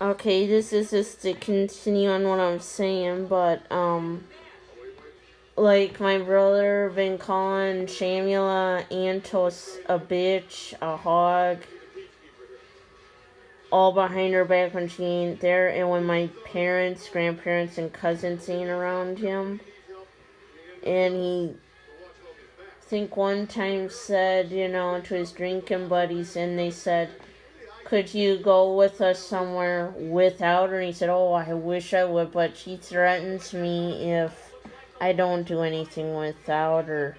Okay, this is just to continue on what I'm saying, but, like, my brother been calling Shamula Antos a bitch, a hog, all behind her back when she ain't there, and when my parents, grandparents, and cousins ain't around him. And he, I think one time said, to his drinking buddies, and they said, could you go with us somewhere without her? And he said, oh, I wish I would, but she threatens me if I don't do anything without her.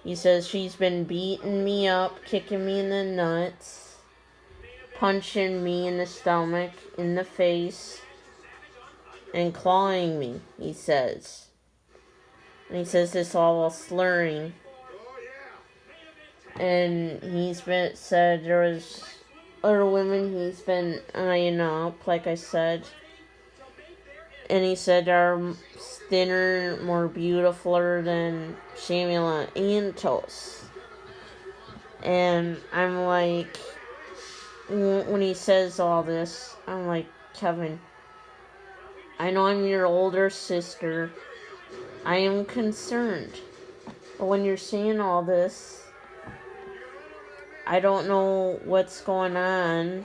He says she's been beating me up, kicking me in the nuts, punching me in the stomach, in the face, and clawing me, he says. And he says this all while slurring. And said there was other women he's been eyeing up, like I said. And he said are thinner, more beautifuler than Shamula Antos. And I'm like, when he says all this, I'm like, Kevin, I know I'm your older sister. I am concerned. But when you're saying all this, I don't know what's going on.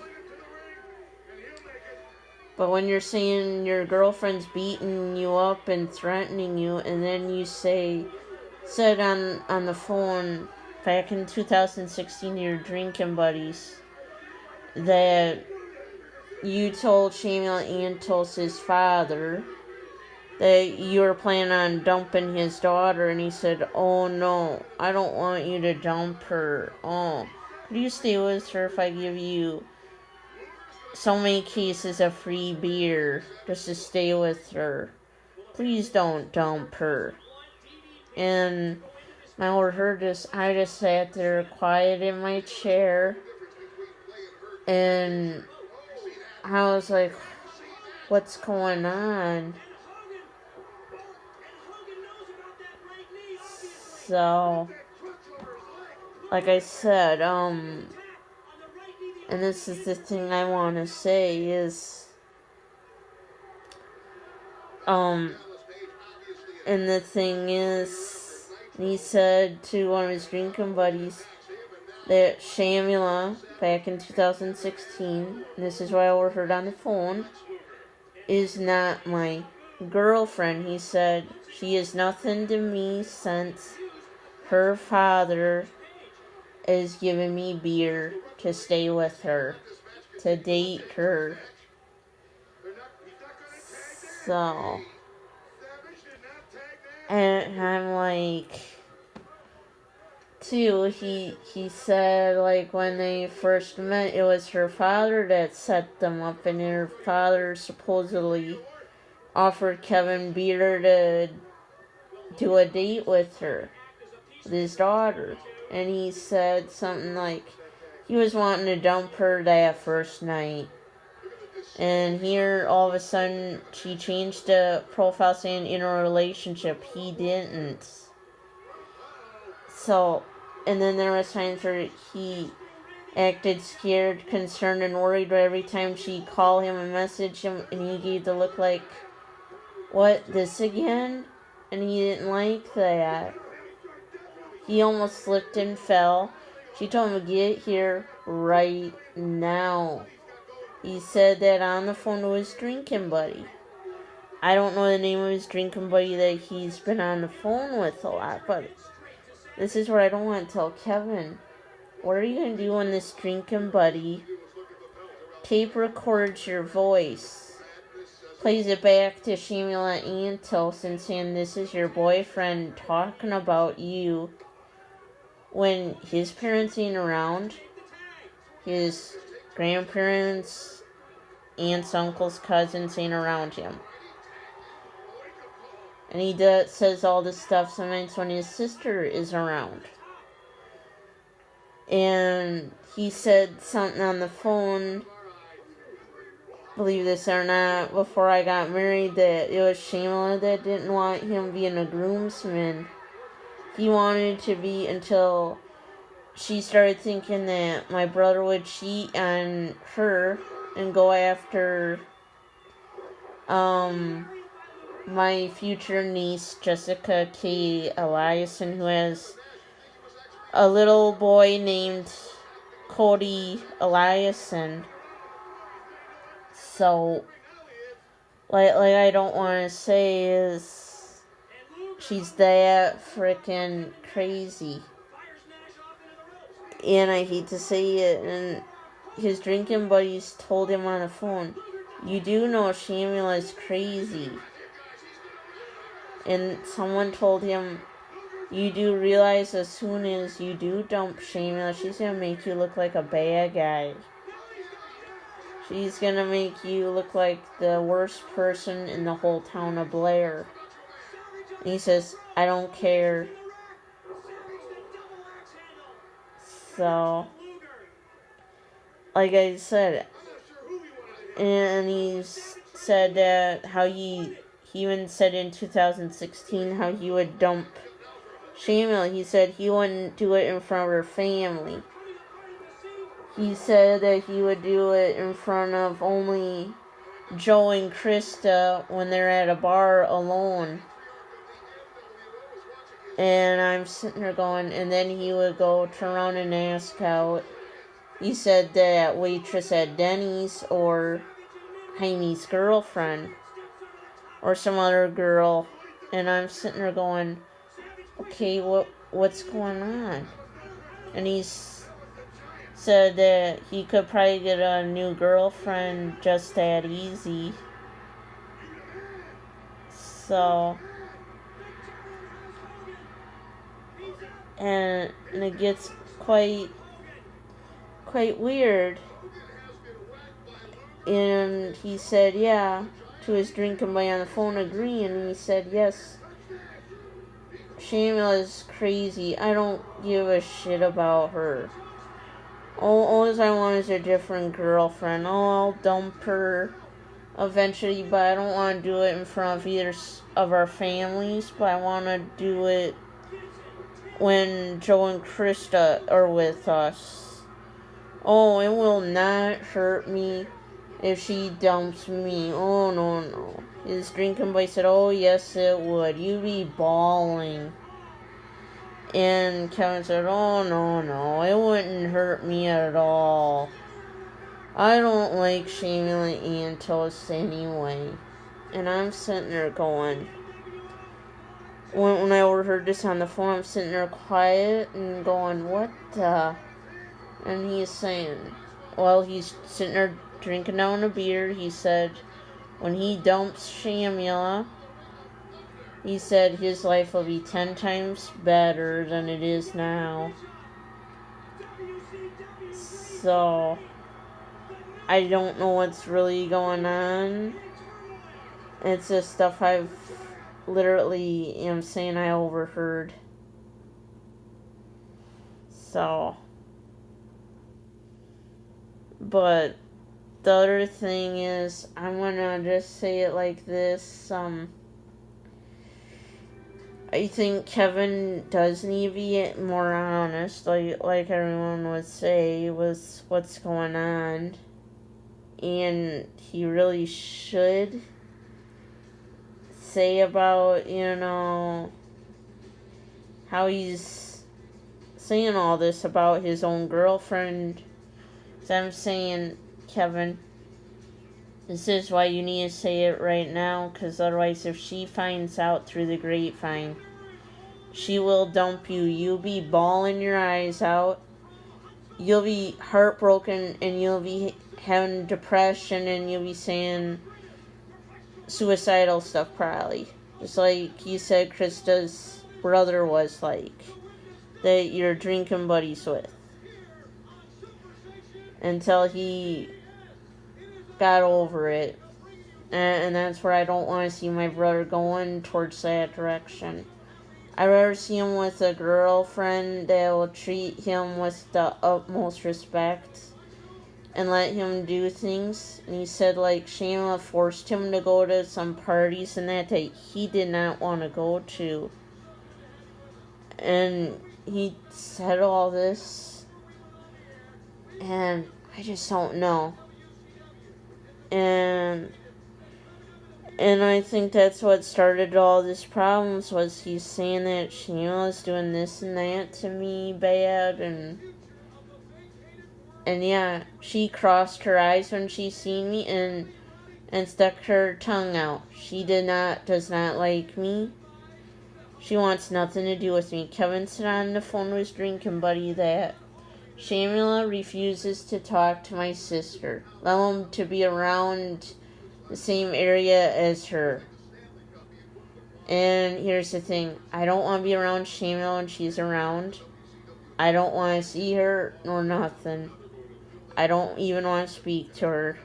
But when you're saying your girlfriend's beating you up and threatening you, and then you said on the phone back in 2016 to your drinking buddies that you told Shamula Antos' father that you were planning on dumping his daughter, and he said, oh no, I don't want you to dump her. Oh, could you stay with her if I give you so many cases of free beer just to stay with her? Please don't dump her. And I overheard this. I just sat there quiet in my chair, and I was like, what's going on? So, like I said, and this is the thing I want to say is, and the thing is, he said to one of his drinking buddies that Shamula, back in 2016, and this is what I overheard on the phone, is not my girlfriend. He said she is nothing to me since her father is giving me beer to stay with her, to date her. So, and I'm like, too, he said, like, when they first met, it was her father that set them up, and her father supposedly offered Kevin beer to do a date with her, with his daughter. And he said something like he was wanting to dump her that first night. And here, all of a sudden, she changed the profile saying in a relationship. He didn't. So, and then there was times where he acted scared, concerned, and worried every time she called him and messaged him, and he gave the look like, what, this again? And he didn't like that. He almost slipped and fell. She told him to get here right now. He said that on the phone to his drinking buddy. I don't know the name of his drinking buddy that he's been on the phone with a lot, but this is what I don't want to tell Kevin. What are you going to do when this drinking buddy tape records your voice, plays it back to Shamula Antos and saying this is your boyfriend talking about you when his parents ain't around, his grandparents, aunts, uncles, cousins ain't around him. And he says all this stuff sometimes when his sister is around. And he said something on the phone, believe this or not, before I got married, that it was Shamula that didn't want him being a groomsman. He wanted to be until she started thinking that my brother would cheat on her, and go after my future niece, Jessica K. Eliason, who has a little boy named Cody Eliason. So, like I don't want to say is she's that freaking crazy. And I hate to say it, and his drinking buddies told him on the phone, you do know Shamula's crazy. And someone told him, you do realize as soon as you do dump Shamula, she's going to make you look like a bad guy. She's going to make you look like the worst person in the whole town of Blair. And he says, I don't care. So, like I said, and he said that how he even said in 2016 how he would dump Shamula. He said he wouldn't do it in front of her family. He said that he would do it in front of only Joe and Krista when they're at a bar alone. And I'm sitting there going, and then he would go turn around and ask out. He said that waitress at Denny's or Jaime's girlfriend or some other girl. And I'm sitting there going, okay, what's going on? And he's said that he could probably get a new girlfriend just that easy. So, and it gets quite weird. And he said, yeah, to his drinking buddy on the phone agreeing. And he said, yes, Shamula's crazy. I don't give a shit about her. All I want is a different girlfriend. I'll dump her eventually, but I don't want to do it in front of either of our families, but I want to do it when Joe and Krista are with us. Oh, it will not hurt me if she dumps me. Oh, no. His drinking buddy said, oh, yes, it would. You'd be bawling. And Kevin said, oh, no, it wouldn't hurt me at all. I don't like Shamula Antos anyway. And I'm sitting there going, when I overheard this on the phone, I'm sitting there quiet and going, what the? And he's saying, well, he's sitting there drinking down a beer. He said, when he dumps Shamula, he said his life will be 10 times better than it is now. So, I don't know what's really going on. It's just stuff I've literally am saying I overheard. So, but the other thing is, I'm gonna just say it like this, I think Kevin does need to be more honest, like everyone would say, with what's going on. And he really should say about, how he's saying all this about his own girlfriend. So I'm saying, Kevin, this is why you need to say it right now, because otherwise if she finds out through the grapevine, she will dump you. You'll be bawling your eyes out. You'll be heartbroken, and you'll be having depression, and you'll be saying suicidal stuff probably. Just like you said Krista's brother was like, that you're drinking buddies with. Until he got over it. And that's where I don't want to see my brother going towards that direction. I'd rather see him with a girlfriend that will treat him with the utmost respect and let him do things. And he said, like, Shamula forced him to go to some parties and that he did not want to go to. And he said all this, and I just don't know. And I think that's what started all these problems, was he's saying that Shamula's doing this and that to me bad, and yeah, she crossed her eyes when she seen me and stuck her tongue out. She does not like me. She wants nothing to do with me. Kevin said on the phone with his drinking buddy that Shamula refuses to talk to my sister. Allow him to be around the same area as her. And here's the thing. I don't want to be around Shamula when she's around. I don't want to see her nor nothing. I don't even want to speak to her.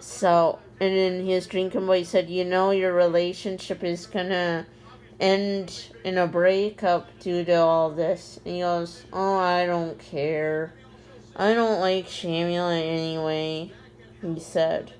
So, and then his drinking boy said, you know, your relationship is gonna end in a breakup due to all this. And he goes, oh, I don't care. I don't like Shamula anyway, he said.